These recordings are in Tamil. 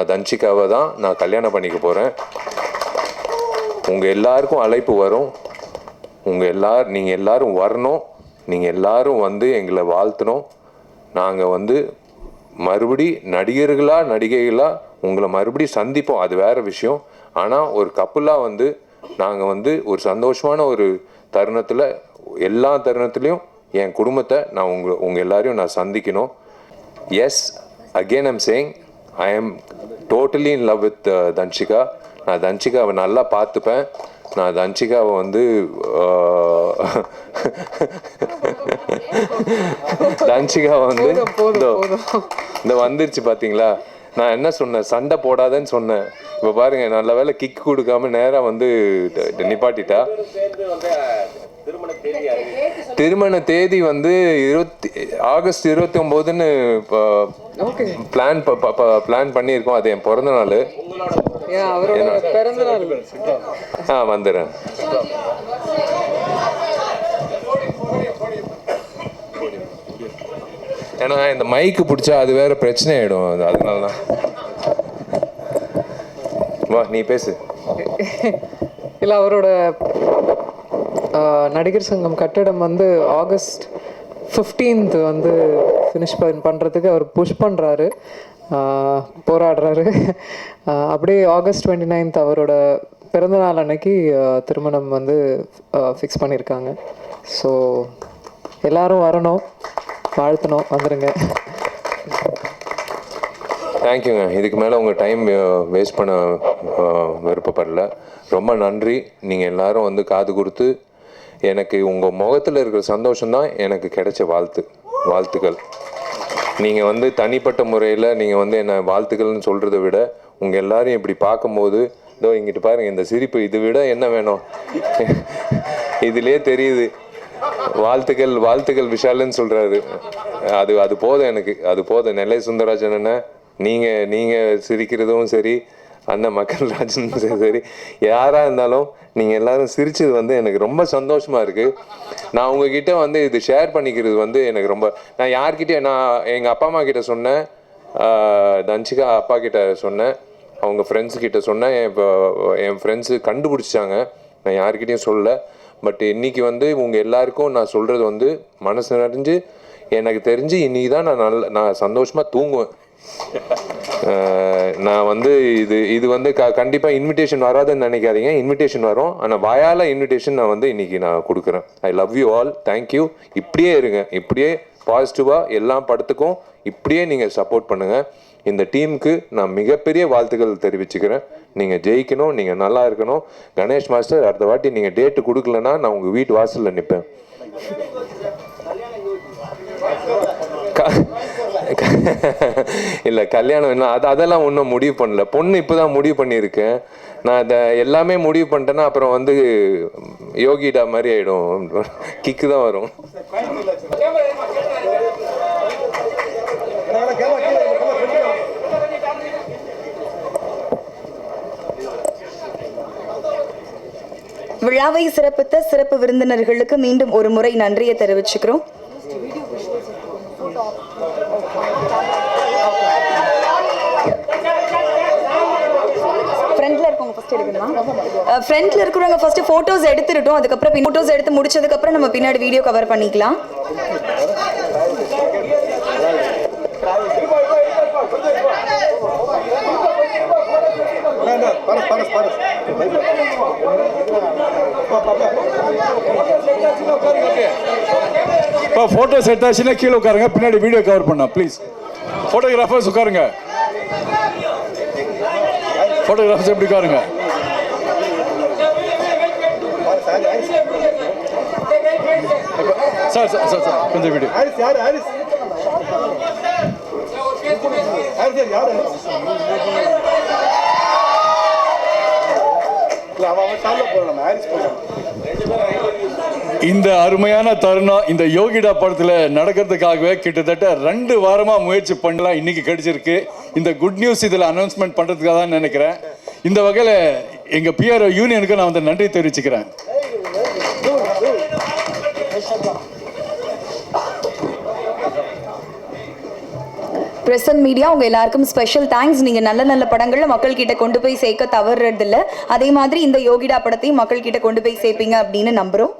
தன்ஷிகாவை தான் நான் கல்யாணம் பண்ணிக்க போகிறேன். உங்கள் எல்லாருக்கும் அழைப்பு வரும். நீங்கள் எல்லோரும் வரணும். நீங்கள் எல்லோரும் வந்து எங்களை வாழ்த்தணும். நாங்கள் மறுபடி நடிகைகளாக உங்களை மறுபடி சந்திப்போம். அது வேறு விஷயம். ஆனால் ஒரு கப்புலாக நாங்கள் ஒரு சந்தோஷமான ஒரு தருணத்தில் எல்லா தருணத்துலேயும் என் குடும்பத்தை நான் உங்கள் எல்லாரையும் நான் சந்திக்கணும். Yes, again I'm saying I am totally in love with Dhanshika. நான் தன்ஷிகாவை நல்லா பார்த்துப்பேன். நான் தன்ஷிகாவை தன்ஷிகாவை இந்த வந்துருச்சு பார்த்தீங்களா. நான் என்ன சொன்னேன், சண்டை போடாதேன்னு சொன்னேன். இப்போ பாருங்க, நல்ல வேலை கிக் கொடுக்காம நேராக நிப்பாட்டிட்டா. திருமண தேதி ஆகஸ்ட் 29ன்னு பிளான் பண்ணியிருக்கோம். அது என் பிறந்த நாள். வந்துடுறேன். ஏன்னா இந்த மைக்கு பிடிச்சா அது வேற பிரச்சனை ஆயிடும். அதனால தான். வா, நீ பேசு. இல்லை, அவரோட நடிகர் சங்கம் கட்டடம் ஆகஸ்ட் 15th ஃபினிஷ் பண்ணுறதுக்கு அவர் புஷ் பண்ணுறாரு, போராடுறாரு. அப்படியே ஆகஸ்ட் 29th அவரோட பிறந்தநாள் அன்னைக்கு திருமணம் ஃபிக்ஸ் பண்ணியிருக்காங்க. ஸோ எல்லாரும் வரணும், வாழ்த்தணும், வந்துடுங்க. தேங்க்யூங்க. இதுக்கு மேலே உங்கள் டைம் வேஸ்ட் பண்ண விருப்பப்படல. ரொம்ப நன்றி. நீங்கள் எல்லோரும் காது கொடுத்து எனக்கு உங்கள் முகத்தில் இருக்கிற சந்தோஷம்தான் எனக்கு கிடைச்ச வாழ்த்துக்கள். நீங்கள் தனிப்பட்ட முறையில் நீங்கள் என்னை வாழ்த்துக்கள்னு சொல்கிறத விட உங்கள் எல்லாரையும் இப்படி பார்க்கும்போது, இதோ இங்கிட்டு பாருங்கள், இந்த சிரிப்பு, இதை விட என்ன வேணும்? இதுலேயே தெரியுது. வாழ்த்துக்கள் விஷாலுன்னு சொல்கிறாரு. அது போதும் எனக்கு. அது போதும். நெல்லை சுந்தரராஜன் அண்ணன், நீங்கள் சிரிக்கிறதும் சரி, அண்ணன் மக்கள்ராஜன் சரி, யாராக இருந்தாலும் நீங்கள் எல்லோரும் சிரிச்சது எனக்கு ரொம்ப சந்தோஷமாக இருக்குது. நான் உங்ககிட்ட இது ஷேர் பண்ணிக்கிறது எனக்கு ரொம்ப, நான் யார்கிட்டயும், நான் எங்கள் அப்பா அம்மா கிட்ட சொன்னேன், தன்ஷிகா அப்பா கிட்ட சொன்னேன், அவங்க ஃப்ரெண்ட்ஸுக்கிட்ட சொன்னேன். என் ஃப்ரெண்ட்ஸு கண்டுபிடிச்சாங்க. நான் யார்கிட்டையும் சொல்லலை. பட் இன்றைக்கி உங்கள் எல்லாருக்கும் நான் சொல்கிறது மனசு நிறைஞ்சு, எனக்கு தெரிஞ்சு இன்றைக்கி தான் நான் சந்தோஷமாக தூங்குவேன். நான் இது கண்டிப்பாக இன்விடேஷன் வராதுன்னு நினைக்காதீங்க. இன்விடேஷன் வரும். ஆனால் வாயால் இன்விடேஷன் நான் இன்றைக்கி நான் கொடுக்குறேன். I love you all. Thank you. இப்படியே இருங்க. இப்படியே பாசிட்டிவாக எல்லா படத்துக்கும் இப்படியே நீங்கள் சப்போர்ட் பண்ணுங்கள். இந்த டீமுக்கு நான் மிகப்பெரிய வாழ்த்துக்கள் தெரிவிச்சுக்கிறேன். நீங்கள் ஜெயிக்கணும், நீங்கள் நல்லா இருக்கணும். கணேஷ் மாஸ்டர், அடுத்த வாட்டி நீங்கள் டேட்டு கொடுக்கலன்னா நான் உங்கள் வீட்டு வாசலில் நிற்பேன். இல்லை, கல்யாணம் என்ன அதெல்லாம் ஒன்றும் முடிவு பண்ணல. பொண்ணு இப்போ தான் முடிவு பண்ணியிருக்கேன். நான் அதை எல்லாமே முடிவு பண்ணிட்டேன்னா அப்புறம் யோகிடா மாதிரி ஆகிடும். கிக்கு தான் வரும். விழாவை சிறப்பித்த சிறப்பு விருந்தினர்களுக்கு மீண்டும் ஒரு முறை நன்றியை தெரிவிச்சுக்கிறோம். ஃப்ரண்ட்ல இருக்கிறவங்க ஃபர்ஸ்ட் போட்டோஸ் எடுத்துட்டோம். அதுக்கப்புறம் போட்டோஸ் எடுத்து முடிச்சதுக்கு அப்புறம் நம்ம பின்னாடி வீடியோ கவர் பண்ணிக்கலாம். போட்டோஸ் எடுத்தாச்சுன்னா கீழே உட்காருங்க, பின்னாடி வீடியோ கவர் பண்ணா ப்ளீஸ். போட்டோகிராஃபர்ஸ் உட்காருங்க. போட்டோகிராஃபர்ஸ் எப்படி உட்காருங்க. சார் சார் சார் சார் கொஞ்சம் வீடியோ. இந்த அருமையான தருணம் இந்த யோகிடா படத்தில் நடக்கிறதுக்காகவே கிட்டத்தட்ட 2 வாரமாக முயற்சி பண்ணலாம். இன்னைக்கு கிடைச்சிருக்கு. இந்த குட் நியூஸ் இதில் அனௌன்ஸ்மெண்ட் பண்ணுறதுக்காக தான் நினைக்கிறேன். இந்த வகையில் எங்கள் பிஆர்ஓ யூனியனுக்கு நான் நன்றி தெரிவிச்சுக்கிறேன். பிரஸ் அண்ட் மீடியா உங்க எல்லாருக்கும் ஸ்பெஷல் தேங்க்ஸ். நீங்க நல்ல நல்ல படங்கள்ல மக்கள் கிட்ட கொண்டு போய் சேர்க்க தவறுறது இல்ல. அதே மாதிரி இந்த யோகிடா படத்தையும் மக்கள் கிட்ட கொண்டு போய் சேர்ப்பீங்க அப்படின்னு நம்புறோம்.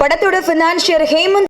படத்தோட ஃபினான்ஷியர் ஹேமந்த்